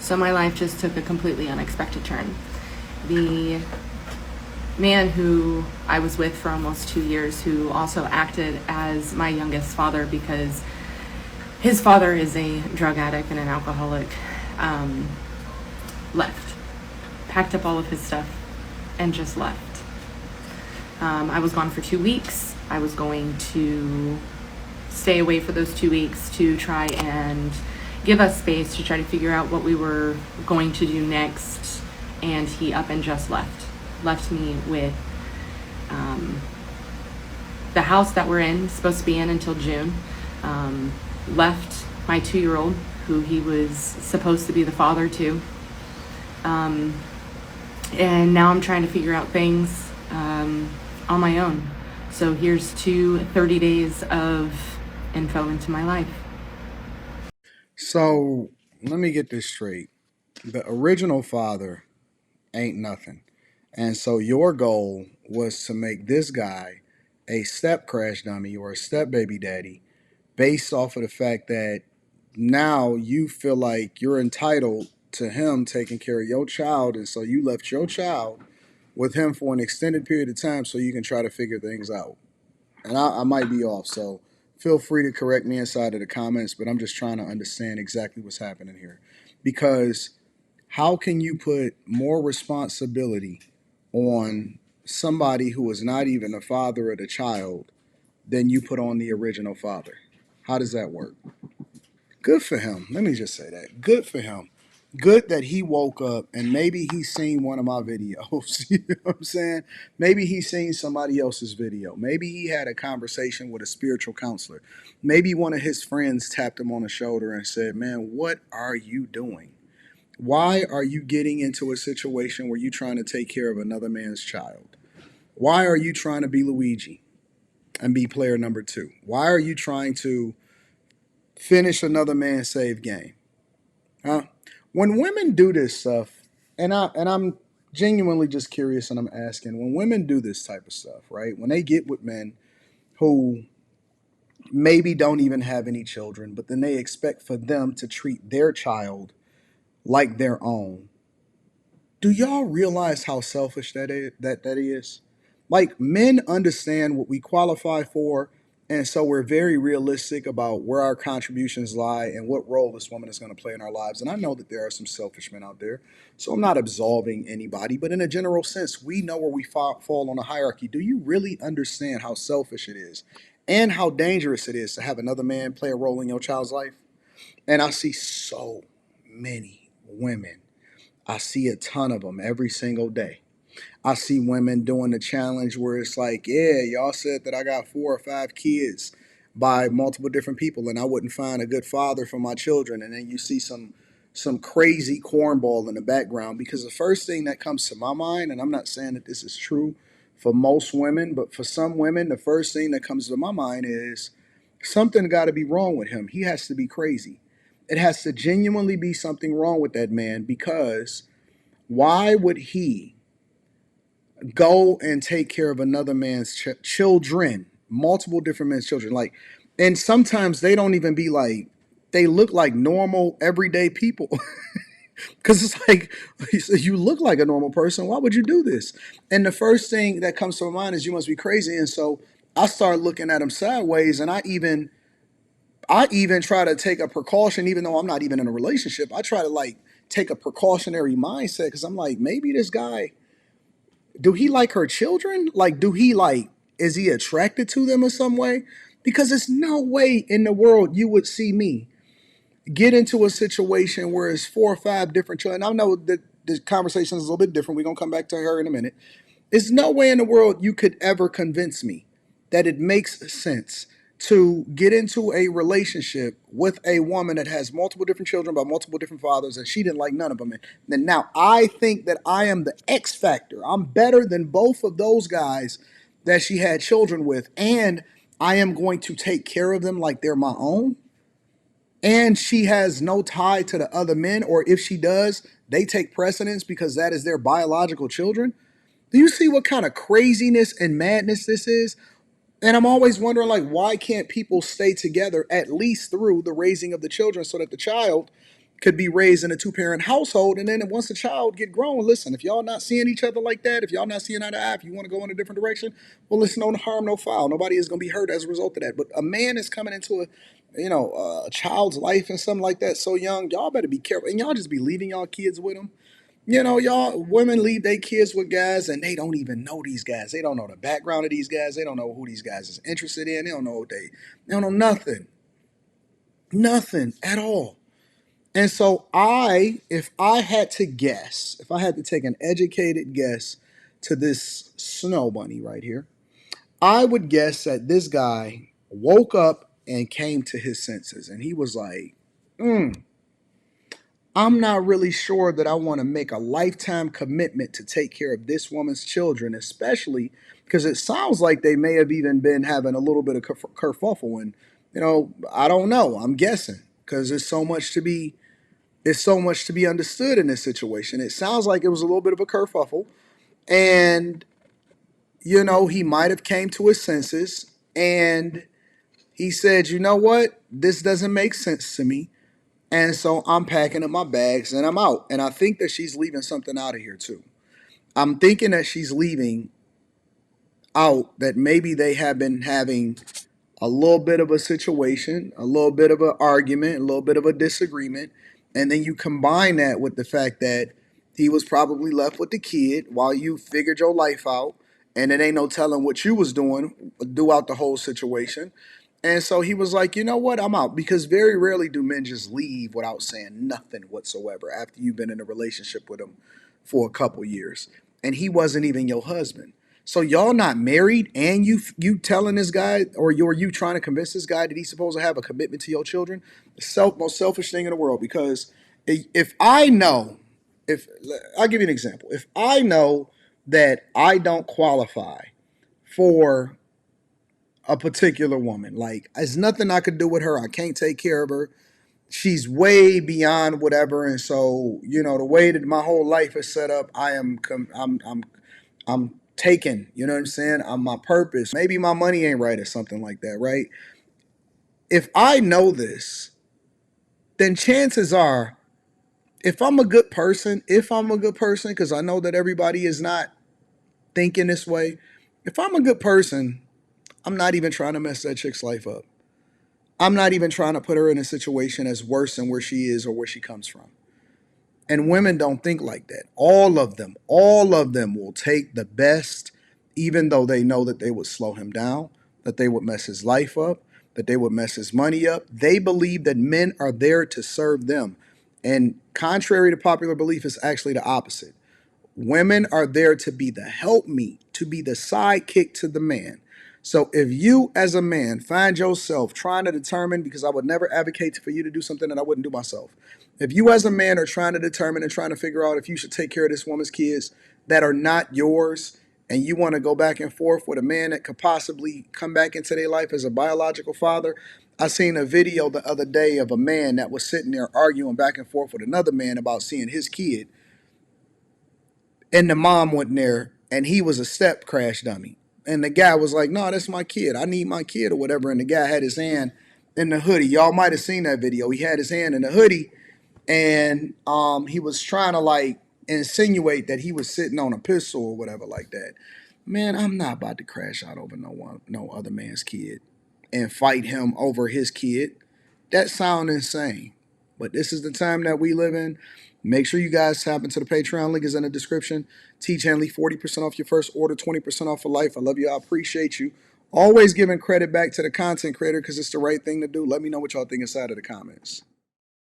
So my life just took a completely unexpected turn. The man who I was with for almost 2 years, who also acted as my youngest father because his father is a drug addict and an alcoholic, left, packed up all of his stuff, and just left. I was gone for 2 weeks. I was going to stay away for those 2 weeks to try and give us space to try to figure out what we were going to do next. And he up and just left me with the house that we're in, supposed to be in until June. Left my 2-year-old, who he was supposed to be the father to. And now I'm trying to figure out things on my own. So here's 30 days of info into my life. So let me get this straight. The original father ain't nothing. And so your goal was to make this guy a step crash dummy or a step baby daddy based off of the fact that now you feel like you're entitled to him taking care of your child. And so you left your child with him for an extended period of time so you can try to figure things out. And I might be off. So feel free to correct me inside of the comments, but I'm just trying to understand exactly what's happening here. Because how can you put more responsibility on somebody who is not even the father of the child than you put on the original father? How does that work? Good for him. Let me just say that. Good for him. Good that he woke up and maybe he's seen one of my videos. You know what I'm saying? Maybe he's seen somebody else's video. Maybe he had a conversation with a spiritual counselor. Maybe one of his friends tapped him on the shoulder and said, "Man, what are you doing? Why are you getting into a situation where you're trying to take care of another man's child? Why are you trying to be Luigi and be player number two? Why are you trying to finish another man's save game?" Huh? When women do this stuff, and I'm genuinely just curious and I'm asking, when women do this type of stuff, right? When they get with men who maybe don't even have any children, but then they expect for them to treat their child like their own. Do y'all realize how selfish that is? Like, men understand what we qualify for, and so we're very realistic about where our contributions lie and what role this woman is going to play in our lives. And I know that there are some selfish men out there, so I'm not absolving anybody, but in a general sense, we know where we fall on a hierarchy. Do you really understand how selfish it is and how dangerous it is to have another man play a role in your child's life? And I see so many women. I see a ton of them every single day. I see women doing the challenge where it's like, yeah, y'all said that I got 4 or 5 kids by multiple different people, and I wouldn't find a good father for my children. And then you see some crazy cornball in the background, because the first thing that comes to my mind, and I'm not saying that this is true for most women, but for some women, the first thing that comes to my mind is something got to be wrong with him. He has to be crazy. It has to genuinely be something wrong with that man, because why would he go and take care of another man's children, multiple different men's children? Like, and sometimes they don't even be like, they look like normal everyday people. Because it's like, you look like a normal person. Why would you do this? And the first thing that comes to my mind is you must be crazy. And so I start looking at him sideways, and I even try to take a precaution, even though I'm not even in a relationship. I try to like take a precautionary mindset, because I'm like, maybe this guy, do he like her children? Like, do he like, is he attracted to them in some way? Because there's no way in the world you would see me get into a situation where it's 4 or 5 different children. I know that the conversation is a little bit different. We're going to come back to her in a minute. There's no way in the world you could ever convince me that it makes sense to get into a relationship with a woman that has multiple different children by multiple different fathers, and she didn't like none of them. And now I think that I am the X factor. I'm better than both of those guys that she had children with, and I am going to take care of them like they're my own. And she has no tie to the other men, or if she does, they take precedence because that is their biological children. Do you see what kind of craziness and madness this is? And I'm always wondering, like, why can't people stay together at least through the raising of the children so that the child could be raised in a two-parent household, and then once the child get grown, listen, if y'all not seeing each other like that, if y'all not seeing eye to eye, if you want to go in a different direction, well, listen, no harm, no foul. Nobody is going to be hurt as a result of that. But a man is coming into a child's life and something like that so young, y'all better be careful. And y'all just be leaving y'all kids with them. Y'all women leave their kids with guys and they don't even know these guys. They don't know the background of these guys. They don't know who these guys is interested in. They don't know they don't know nothing. Nothing at all. And so if I had to guess, if I had to take an educated guess to this snow bunny right here, I would guess that this guy woke up and came to his senses and he was like, I'm not really sure that I want to make a lifetime commitment to take care of this woman's children, especially because it sounds like they may have even been having a little bit of kerfuffle. And, I don't know. I'm guessing because there's so much to be understood in this situation. It sounds like it was a little bit of a kerfuffle. And, he might have came to his senses and he said, you know what? This doesn't make sense to me. And so I'm packing up my bags and I'm out. And I think that she's leaving something out of here too. I'm thinking that she's leaving out that maybe they have been having a little bit of a situation, a little bit of an argument, a little bit of a disagreement. And then you combine that with the fact that he was probably left with the kid while you figured your life out. And it ain't no telling what you was doing throughout the whole situation. And so he was like, you know what, I'm out. Because very rarely do men just leave without saying nothing whatsoever after you've been in a relationship with them for a couple years. And he wasn't even your husband. So y'all not married, and you telling this guy, or you trying to convince this guy that he's supposed to have a commitment to your children? The most selfish thing in the world. Because if I know, if I'll give you an example, if I know that I don't qualify for a particular woman, like there's nothing I could do with her, I can't take care of her. She's way beyond whatever, and so the way that my whole life is set up, I'm taken. You know what I'm saying? I'm my purpose. Maybe my money ain't right or something like that, right? If I know this, then chances are, if I'm a good person, because I know that everybody is not thinking this way. If I'm a good person, I'm not even trying to mess that chick's life up. I'm not even trying to put her in a situation as worse than where she is or where she comes from. And women don't think like that. All of them will take the best, even though they know that they would slow him down, that they would mess his life up, that they would mess his money up. They believe that men are there to serve them. And contrary to popular belief, it's actually the opposite. Women are there to be the helpmeet, to be the sidekick to the man. So if you as a man find yourself trying to determine, because I would never advocate for you to do something that I wouldn't do myself. If you as a man are trying to determine and trying to figure out if you should take care of this woman's kids that are not yours, and you want to go back and forth with a man that could possibly come back into their life as a biological father, I seen a video the other day of a man that was sitting there arguing back and forth with another man about seeing his kid, and the mom went there, and he was a step crash dummy. And the guy was like, no, that's my kid. I need my kid or whatever. And the guy had his hand in the hoodie. Y'all might have seen that video. He had his hand in the hoodie, and he was trying to like insinuate that he was sitting on a pistol or whatever like that. Man, I'm not about to crash out over no other man's kid and fight him over his kid. That sounds insane. But this is the time that we live in. Make sure you guys tap into the Patreon. Link is in the description. Teach Henley 40% off your first order, 20% off for life. I love you. I appreciate you. Always giving credit back to the content creator because it's the right thing to do. Let me know what y'all think inside of the comments.